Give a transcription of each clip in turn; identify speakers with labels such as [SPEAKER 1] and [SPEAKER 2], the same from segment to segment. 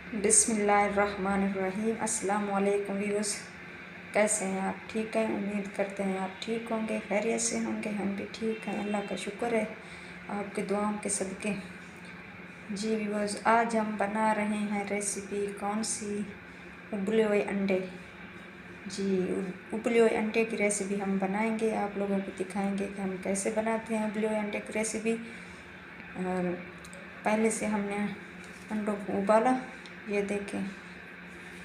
[SPEAKER 1] बिस्मिल्लाहिर्रहमानिर्रहीम। अस्सलाम वालेकुम व्यूअर्स, कैसे हैं आप? ठीक हैं, उम्मीद करते हैं आप ठीक होंगे, खैरियत से होंगे। हम भी ठीक हैं, अल्लाह का शुक्र है आपके दुआओं के सदके। जी व्यूअर्स, आज हम बना रहे हैं रेसिपी कौन सी? उबले हुए अंडे। जी, उबले हुए अंडे की रेसिपी हम बनाएंगे, आप लोगों को दिखाएंगे कि हम कैसे बनाते हैं उबले हुए अंडे की रेसिपी। और पहले से हमने अंडों को उबाला, ये देखें,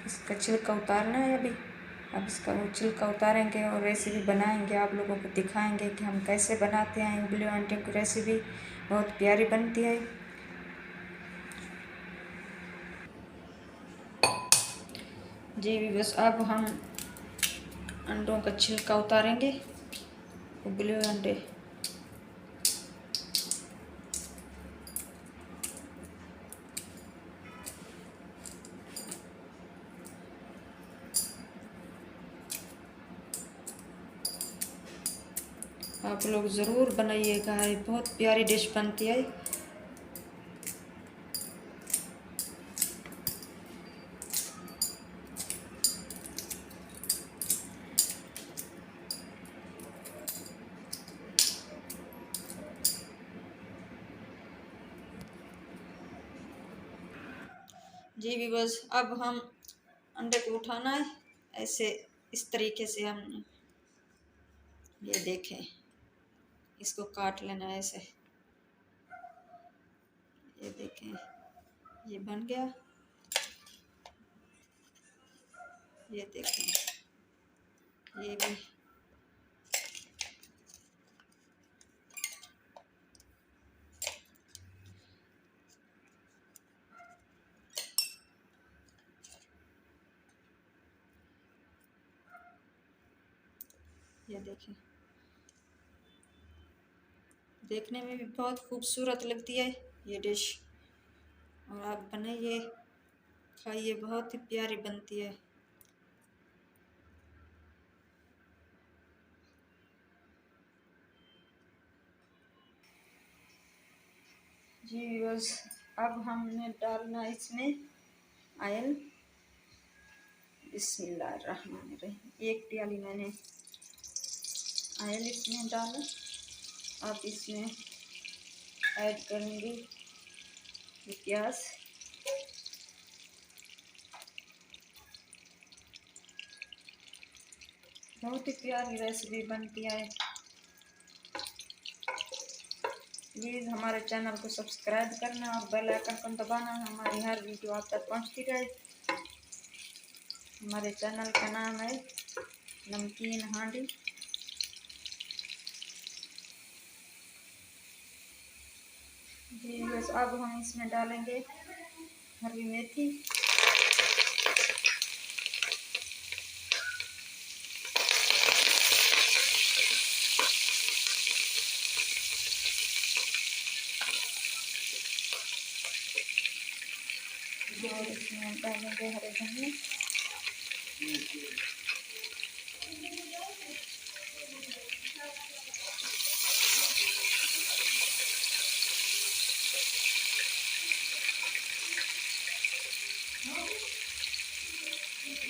[SPEAKER 1] इसका छिलका उतारना है अभी। अब इसका वो छिलका उतारेंगे और रेसिपी बनाएंगे, आप लोगों को दिखाएंगे कि हम कैसे बनाते हैं उबले हुए अंडे की रेसिपी। बहुत प्यारी बनती है। जी बस, अब हम अंडों का छिलका उतारेंगे, उबले हुए अंडे। आप लोग ज़रूर बनाइएगा, ये बहुत प्यारी डिश बनती है। जी भी बस, अब हम अंडे को उठाना है ऐसे, इस तरीके से हम, ये देखें, इसको काट लेना है ऐसे। ये देखें, ये बन गया। ये देखें, ये भी। ये देखें, देखने में भी बहुत खूबसूरत लगती है ये डिश। और आप बनाइए, खाइए, बहुत ही प्यारी बनती है। जी बस, अब हमने डालना इसमें आयल। बिस्मिल्लाहिर्रहमानिर्रहीम। एक प्याली मैंने आयल इसमें डाला। अब इसमें ऐड करेंगे प्याज। बहुत ही प्यारी रेसिपी बनती है। प्लीज़ हमारे चैनल को सब्सक्राइब करना और बेल आइकन को दबाना, हमारी हर वीडियो आप तक पहुंचती रहे। हमारे चैनल का नाम है नमकीन हांडी। जी बस, अब हम इसमें डालेंगे हरी मेथी। और इसमें डालेंगे हरे धनिया।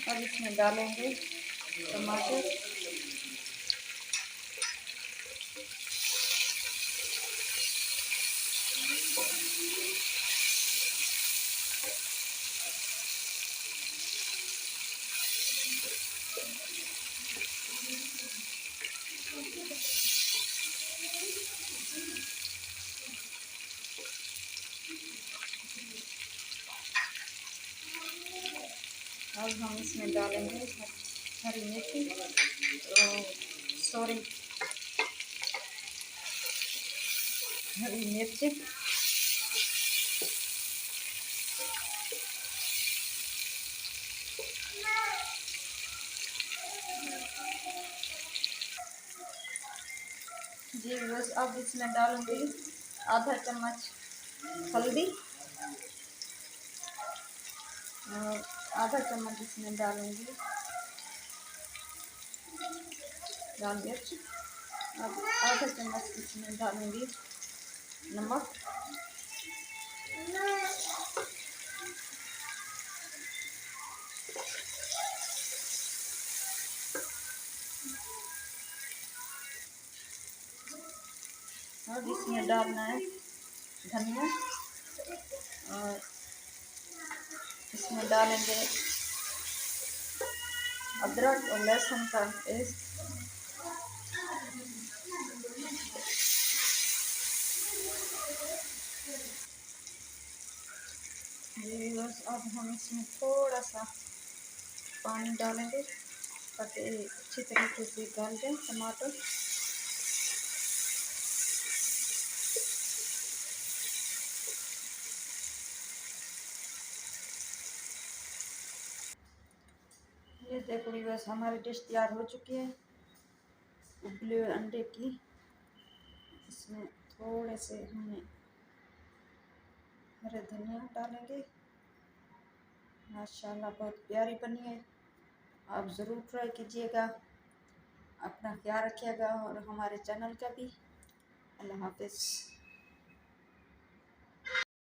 [SPEAKER 1] अब इसमें डालेंगे टमाटर। अब हम इसमें डालेंगे हरी मेथी, सॉरी, हरी मिर्च। जी बस, अब इसमें डालूंगी आधा चम्मच हल्दी और आधा चम्मच इसमें डालूंगी लाल मिर्च। अब आधा चम्मच इसमें डालूंगी नमक। और इसमें डालना है धनिया, और इसमें डालेंगे अदरक और लहसुन का पेस्ट। ये बस अब हम इसमें थोड़ा सा पानी डालेंगे ताकि अच्छी तरीके से गल जाए टमाटर। ये देखो बस हमारी डिश तैयार हो चुकी है उबले हुए अंडे की। इसमें थोड़े से हमें हरे धनिया डालेंगे। माशाल्लाह बहुत प्यारी बनी है। आप ज़रूर ट्राई कीजिएगा। अपना ख्याल रखिएगा और हमारे चैनल का भी। अल्लाह हाफिज़।